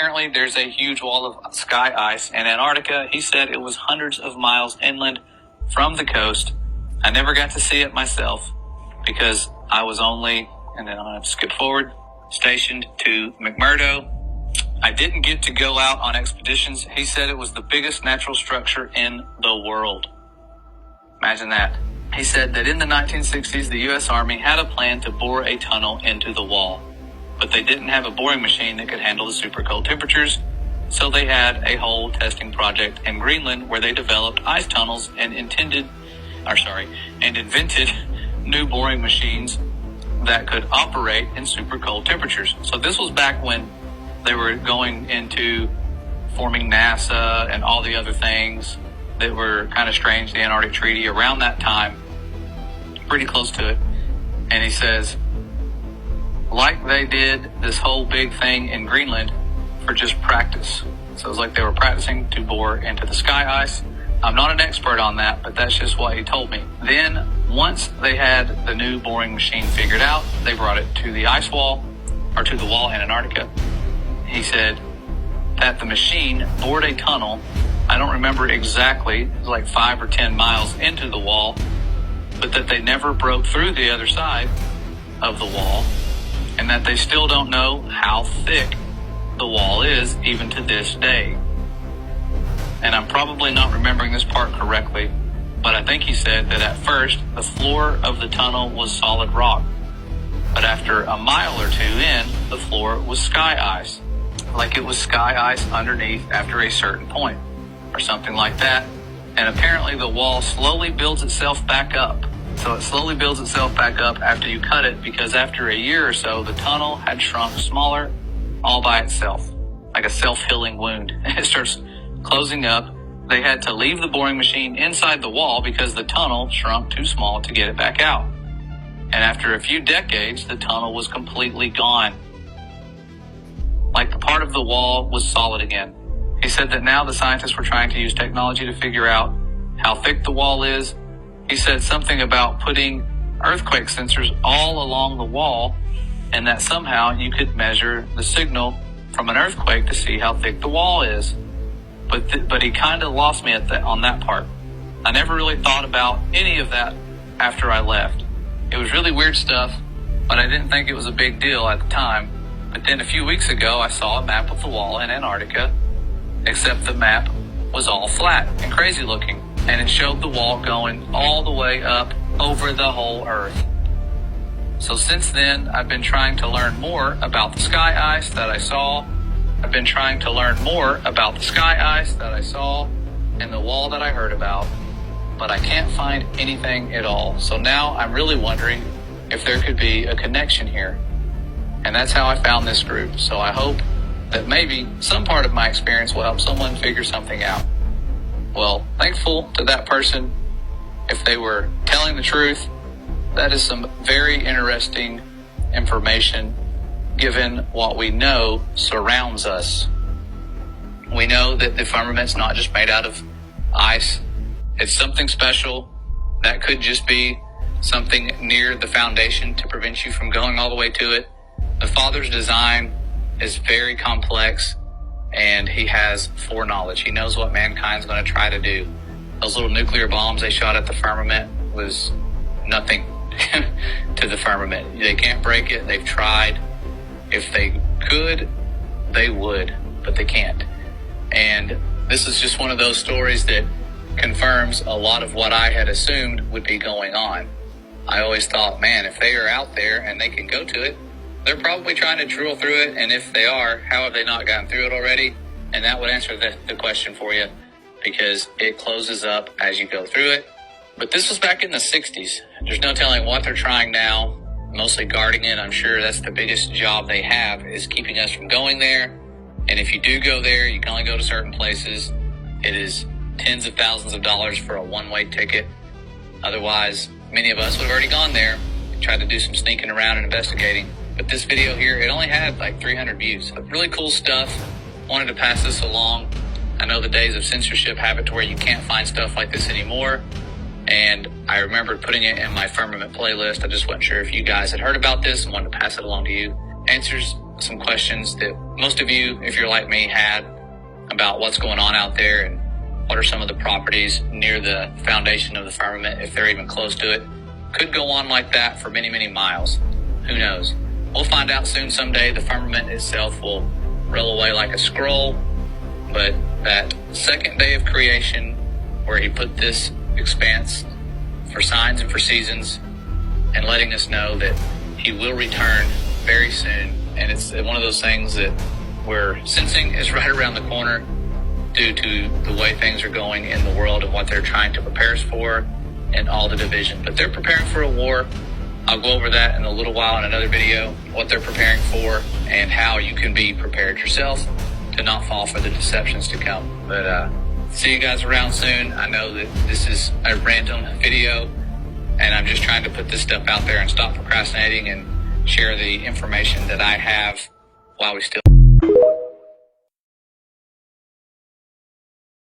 Apparently, there's a huge wall of sky ice in Antarctica. He said it was hundreds of miles inland from the coast. I never got to see it myself because I was only, and then I'm going to skip forward, stationed to McMurdo. I didn't get to go out on expeditions. He said it was the biggest natural structure in the world. Imagine that. He said that in the 1960s, the U.S. Army had a plan to bore a tunnel into the wall, but they didn't have a boring machine that could handle the super cold temperatures, so they had a whole testing project in Greenland where they developed ice tunnels and invented new boring machines that could operate in super cold temperatures. So this was back when they were going into forming NASA and all the other things that were kind of strange, the Antarctic Treaty, around that time, pretty close to it. And he says, like they did this whole big thing in Greenland for just practice. So it was like they were practicing to bore into the sky ice. I'm not an expert on that, but that's just what he told me. Then, once they had the new boring machine figured out, they brought it to the ice wall, or to the wall in Antarctica. He said that the machine bored a tunnel, I don't remember exactly, it was like 5 or 10 miles into the wall, but that they never broke through the other side of the wall, and that they still don't know how thick the wall is even to this day. And I'm probably not remembering this part correctly, but I think he said that at first the floor of the tunnel was solid rock, but after a mile or two in, the floor was sky ice, like it was sky ice underneath after a certain point, or something like that. And apparently the wall slowly builds itself back up. So it slowly builds itself back up after you cut it, because after a year or so, the tunnel had shrunk smaller all by itself, like a self-healing wound. It starts closing up. They had to leave the boring machine inside the wall because the tunnel shrunk too small to get it back out. And after a few decades, the tunnel was completely gone. Like the part of the wall was solid again. He said that now the scientists were trying to use technology to figure out how thick the wall is. He said something about putting earthquake sensors all along the wall, and that somehow you could measure the signal from an earthquake to see how thick the wall is. But he kind of lost me on that part. I never really thought about any of that after I left. It was really weird stuff, but I didn't think it was a big deal at the time. But then a few weeks ago, I saw a map of the wall in Antarctica, except the map was all flat and crazy looking, and it showed the wall going all the way up over the whole Earth. So since then, I've been trying to learn more about the sky ice that I saw. I've been trying to learn more about the sky ice that I saw and the wall that I heard about, but I can't find anything at all. So now I'm really wondering if there could be a connection here. And that's how I found this group. So I hope that maybe some part of my experience will help someone figure something out. Well, thankful to that person. If they were telling the truth, that is some very interesting information given what we know surrounds us. We know that the firmament's not just made out of ice. It's something special. That could just be something near the foundation to prevent you from going all the way to it. The Father's design is very complex, and he has foreknowledge. He knows what mankind's going to try to do. Those little nuclear bombs they shot at the firmament was nothing to the firmament. They can't break it. They've tried. If they could, they would, but they can't. And this is just one of those stories that confirms a lot of what I had assumed would be going on. I always thought, man, if they are out there and they can go to it, they're probably trying to drill through it. And if they are, how have they not gotten through it already? And that would answer the question for you, because it closes up as you go through it. But this was back in the 60s. There's no telling what they're trying now. Mostly guarding it. I'm sure that's the biggest job they have, is keeping us from going there. And if you do go there, you can only go to certain places. It is tens of thousands of dollars for a one-way ticket. Otherwise, many of us would have already gone there, tried to do some sneaking around and investigating. But this video here, it only had like 300 views. But really cool stuff. Wanted to pass this along. I know the days of censorship have it to where you can't find stuff like this anymore. And I remembered putting it in my Firmament playlist. I just wasn't sure if you guys had heard about this and wanted to pass it along to you. Answers some questions that most of you, if you're like me, had about what's going on out there and what are some of the properties near the foundation of the firmament, if they're even close to it. Could go on like that for many, many miles. Who knows? We'll find out soon someday. The firmament itself will roll away like a scroll, but that second day of creation where he put this expanse for signs and for seasons and letting us know that he will return very soon. And it's one of those things that we're sensing is right around the corner due to the way things are going in the world and what they're trying to prepare us for and all the division. But they're preparing for a war. I'll go over that in a little while in another video, what they're preparing for and how you can be prepared yourself to not fall for the deceptions to come. But see you guys around soon. I know that this is a random video and I'm just trying to put this stuff out there and stop procrastinating and share the information that I have while we still